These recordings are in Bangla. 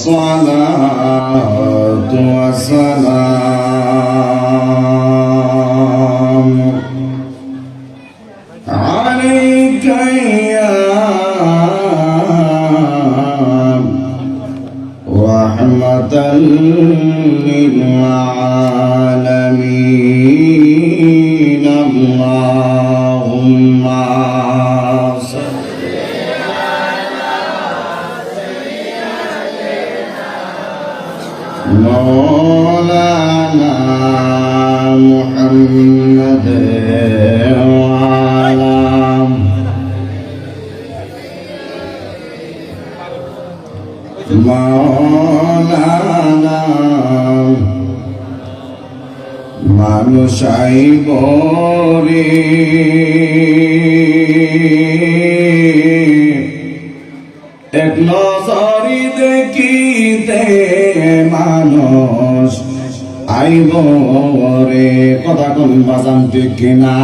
والصلاة والسلام عليك يا رحمة للعالمين اللهم مولانا محمد وعلى مولانا মানুষ আইব রে এক নজরি দেখিতে মানুষ আইব রে কথা কোন বাজান ঠিক কিনা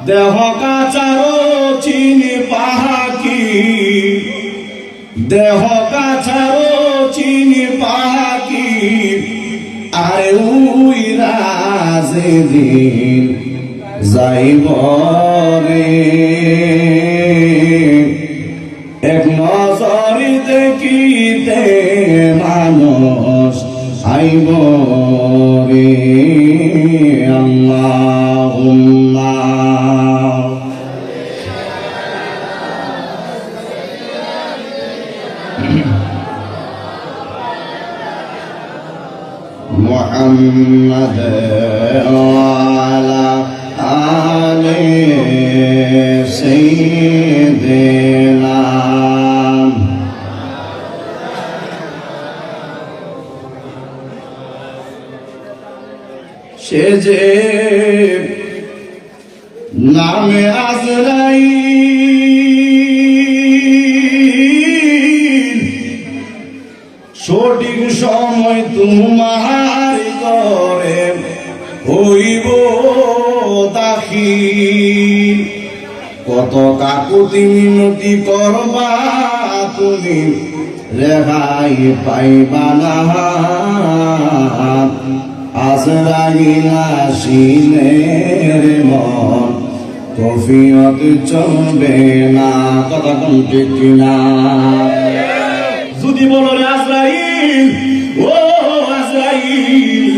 দেহ কাচারো চিনি পাহাকি দেহ কাছারো চিনি পাকি আরে উইরা যেদিন যাইব রে এক নজরি দেখিতে মানুষ আইব রে আল্লাহুম্মা محمد وعلى آل سيدنا সে যে নামে আজরাইল সঠিক সময় তোমার করে হইব দাখিল কত কাকুতি মিনতি করবা তুমি রেহাই পাইবা না আজরাইল আসিলে রে মন কফিয়ত চলবে না কথা কোন ঠিক কিনা যদি বলো রে আজরাইল ও আজরাইল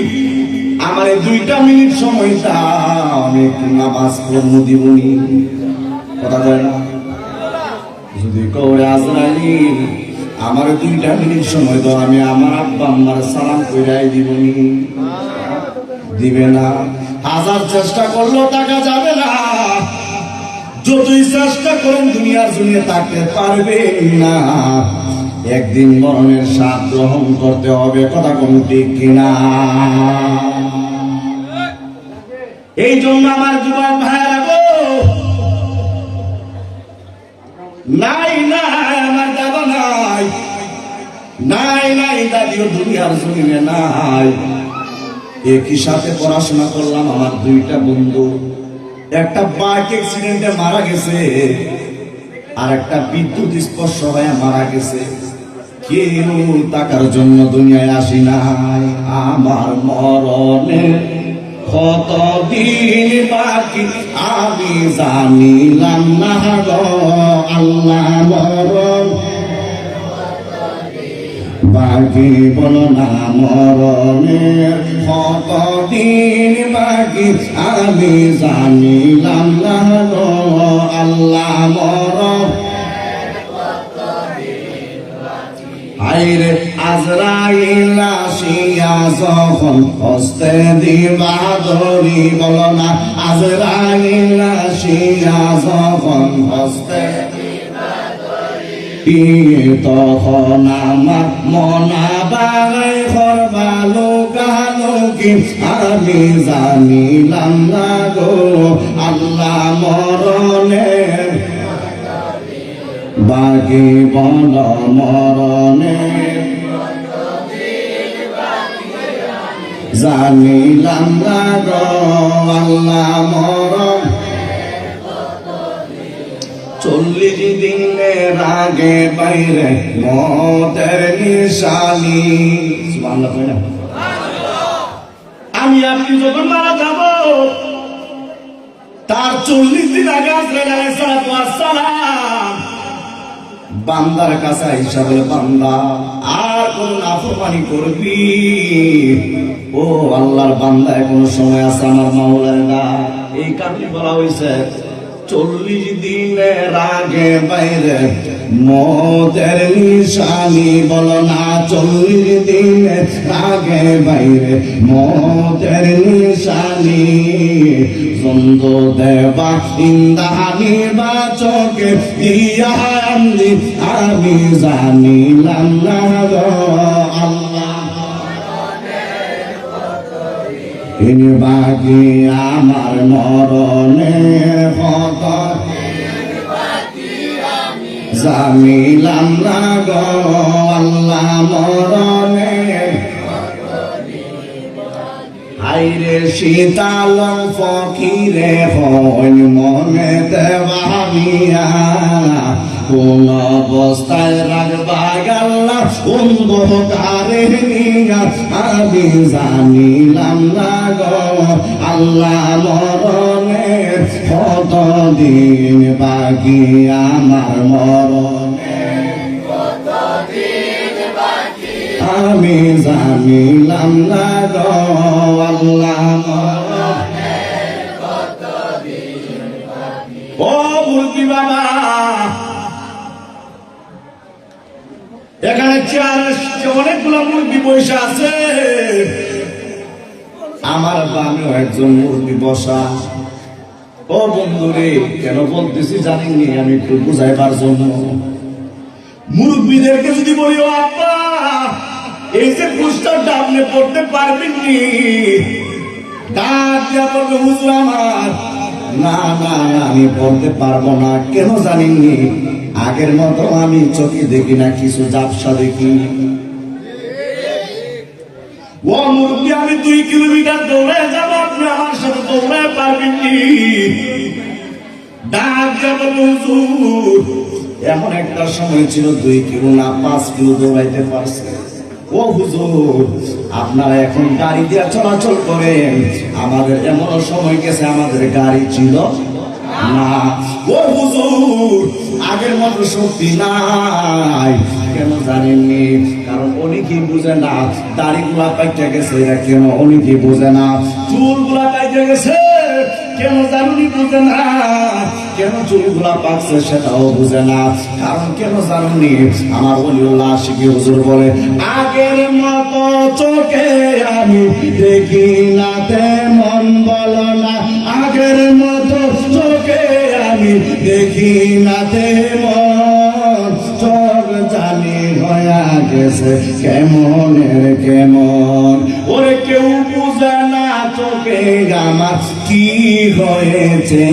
আমার 2টা মিনিট সময় দাও আমি একটু নামাজ পড়বো দিবনি কথা কয় না যদি কওরে আজরাইল আমার 2টা মিনিট সময় দাও আমি আমার আব্বা আম্মার সালাম কইরাই দিবনি দিবে না হাজার চেষ্টা করলেও টাকা যাবে না যতই চেষ্টা করেন দুনিয়ার জন্য থাকতে পারবেন না একদিন মরণের স্বাদ গ্রহণ করতে হবে কথা কোন ঠিক কিনা এই জন্য আমার যুবক ভাইরা গো নাই নাই আমার দাদা নাই নাই নাই দাদিও দুনিয়ার জমিনে নাই একই সাথে পড়াশোনা করলাম আমার 2টা বন্ধু একটা বাইক অ্যাক্সিডেন্টে মারা গেছে আর একটা বিদ্যুৎ স্পর্শ হয়ে মারা গেছে কেউ টাকার জন্য দুনিয়ায় আসি নাই আমার মরণে কতদিন বাকি আমি জানিলাম না গো আল্লাহ মরণ বাকি বলো না মরণের কতদিন বাকি আমি জানিলাম না গো আল্লাহ মরণ আইরে আজরাইল আসিয়া যখন হস্তে দিবা ধরি বলো না আজরাইল আসিয়া যখন হস্তে তখন আমার মনা বাগাই করবা লোকালোকি আমি জানিলাম না গো আল্লাহ মরণের বাকি বল মরণের জানিলাম না গো আল্লাহ মরণ 40 দিনের আগে বাইরে মতের নিশানি। সুবহানাল্লাহ কই না? আমি আপনি যখন মারা যাব তার 40 দিন আগে আজরাইল আলাইহিস সালাম বান্দার কাছে হিসাবে বান্দা আর কোন নাফরমানি করবি, ও আল্লাহর বান্দা এখনো সময় আছে আমার মাওলার না। এই কারণে বলা হয়েছে 40 দিনের আগে বাইরে মতের নিশানি। বলো না 40 দিনের আগে বাইরে মতের নিশানি। জন্দ দেবা ইন্দানি বাচকে ইয়া আমি জানিলাম না গো আল্লাহ তিনি বাকি আমার মরণে হত জানিলাম না গো আল্লাহ মরণে। আইরে শীতাল ফকিরে হইন মনে দেবামিয়া কোন অবস্থায় রাখবা আল্লাহ অন্ধকারে নিয়া আমি জানিলাম না গো আল্লাহ মরণে কতদিন বাকি আমার মরণে আমি জানিলাম না গো আল্লাহ মরণে ও মুরগি বাবা এখানে চেয়ারে অনেকগুলো মুরগি বসে আছে, আমার বামেও একজন মুরগি বসা। ও বন্ধুরে কেন বলতেছি জানেননি, আমি একটু বুঝাইবার জন্য। মুরব্বীদেরকে যদি বলি ও আব্বা এই যে পুস্তকটা আপনি পড়তে পারবেননি, ডাক দিয়া বলবে হুজুর আমার না না না আমি পড়তে পারবো না। কেন জানেননি, আগের মতো আমি চোখে দেখি না, কিছু ঝাপসা দেখি। ও মুরব্বী আমি 2 কিলোমিটার দৌড়ে যাব, আপনি আমার সাথে দৌড়ে পারবেননি। ডাক দিয়া বলবে হুজুর এমন একটা সময় ছিল 2 কিলো না 5 কিলো দৌড়াইতে পারছে। ও হুজুর আপনারা এখন গাড়ি দিয়ে চলাচল করেন, আমাদের এমন সময় গেছে আমাদের গাড়ি ছিল না। ও হুজুর আগের মতো শক্তি নাই। কেন জানেননি, কারণ অনেকেই বুঝে না দাড়িগুলা পাইতে গেছে, এরা কেন অনেকেই বুঝে না চুলগুলা পাইতে গেছে, কেন জানুনি বুঝে না, কেন চুলগুলা পাকছে সেটাও বুঝে না। কারণ কেন জানুনি, আমার ওলিউল্লাহ আশিকি হুজুর বলে আগের মতো চোখে আমি দেখি না তেমন বলো না, আগের মতো চোখে আমি দেখি না তেমন, চোখ জানি হয়ে গেছে কেমনের কেমন। ওরে কেউ বুঝে না চোখে আমার কি হয়েছে,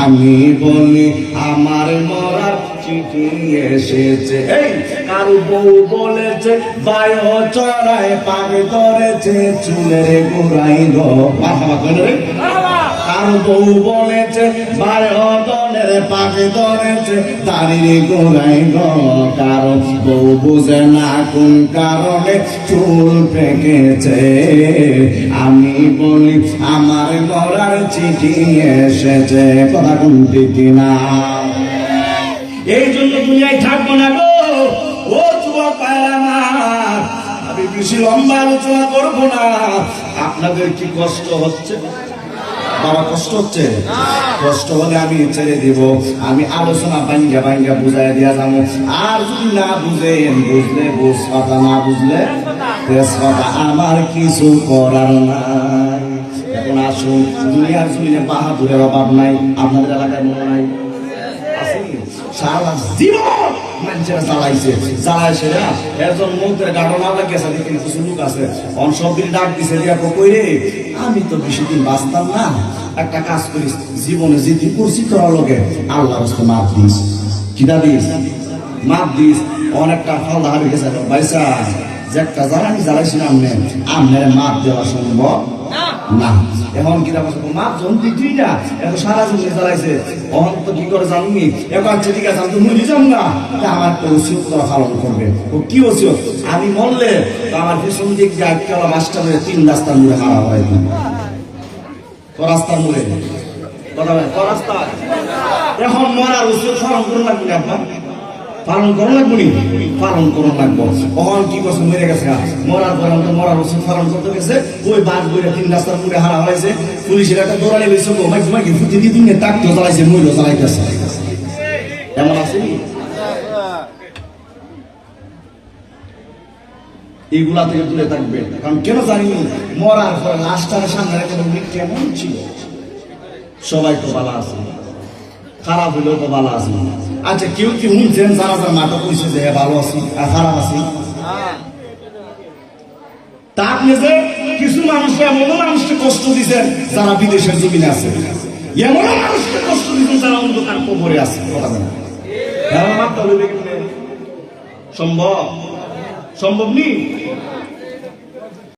আমি বলি আমার মরার চিঠি এসেছে। এই কারু বউ বলেছে বায়ু চড়ায় পাবে ধরেছে চুলের গোড়াই গো। কারু বউ বলেছে বায়ু দলের পাবে ধরেছে তারির গোড়াই গো। কারো বউ বুঝে না কোন কারণে চুল পেকেছে, আমি বলি আমার মরার চিঠি এসেছে। কথা কোনটি কিনা, এই জন্য দুনিয়ায় থাকবো না গো ও যুবক ভাইরা আমার। আমি বেশি লম্বা আলোচনা করবো না। আপনাদের কি কষ্ট হচ্ছে বাবা? কষ্ট হচ্ছে? কষ্ট হলে আমি ছেড়ে দিব, আমি আলোচনা ভাঙ্গা ভাঙ্গা বুঝাই দিয়া যাবো। আর যদি না বুঝেন, বুঝলে বুঝ কথা, না বুঝলে বেশ কথা, আমার কিছু করার নাই। এখন আসুন, দুনিয়ার জমিনে বাহাদুরের অভাব নাই, আপনাদের এলাকায় মনে নাই? সারা জীবন মানুষেরা জ্বালাইছে, জ্বালাইছে না একজন মন্ত্রের গাড়ো না লাগেছে, দেখেন কিছু লোক আছে অনসবির ডাক দিছে দিয়া কইরে আমি তো বেশি দিন বাঁচতাম না, একটা কাজ করিস, জীবনে যেদিন করছি তোর লগে আল্লাহর রাস্তা মাফ দিস, কিনা দিস, মাফ দিস, অনেকটা ফল হারিয়ে গেছে। ভাইসা যে একটা জ্বালানি জ্বালাইছিল আপনার মাপ দেওয়া সম্ভব না। এখন কি মাপ যখন তুই না এখন সারা জীবনে জ্বালাইছে অহন তো কি করে জানবি এখন আচ্ছা ঠিক আছে আমি তো মরে যাম না আমার তো উচিত তোরা পালন করবে। ও কি উচিত আমি মরলে তো আমার পিছন দিক দিয়ে আজকাল মাস্টার 3 রাস্তার মুড়ে হারা হয় রাস্তার মুড়ে রাস্তা। এখন মরার উচিত পালন করুন লাগবে আপনার পালন করুন লাগবো নি পালন করুন লাগবো। কখন কি করছে মরে গেছে মরার পরে তো মরার উচিত পালন করতে গেছে ওই বাস বইরা 3 রাস্তার মুড়ে হারা হয়েছে পুলিশের একটা দৌড়ানি লইছে মাইকি ফুটি দিয়ে দিনে তাক তো জ্বালাইছে মইল জ্বালাইতেছে এমন আছে এইগুলা থেকে দূরে থাকবে। কারণ কেন জানি মরার পরে লাশটার সামনে রেখে কেমন ছিল সবাই তো ভালো আছে খারাপ হইলেও তো ভালো আছে। আচ্ছা কেউ কি শুনছেন যারা যারা নাটক করছে যে ভালো আছি আর খারাপ আছি তা আপনি যে কিছু মানুষকে এমন মানুষকে কষ্ট দিচ্ছেন যারা বিদেশের জমিনে আছে এমন মানুষকে কষ্ট দিচ্ছেন যারা অন্ধকার কবরে আছে কথা বলেন সম্ভব সম্ভব নেই।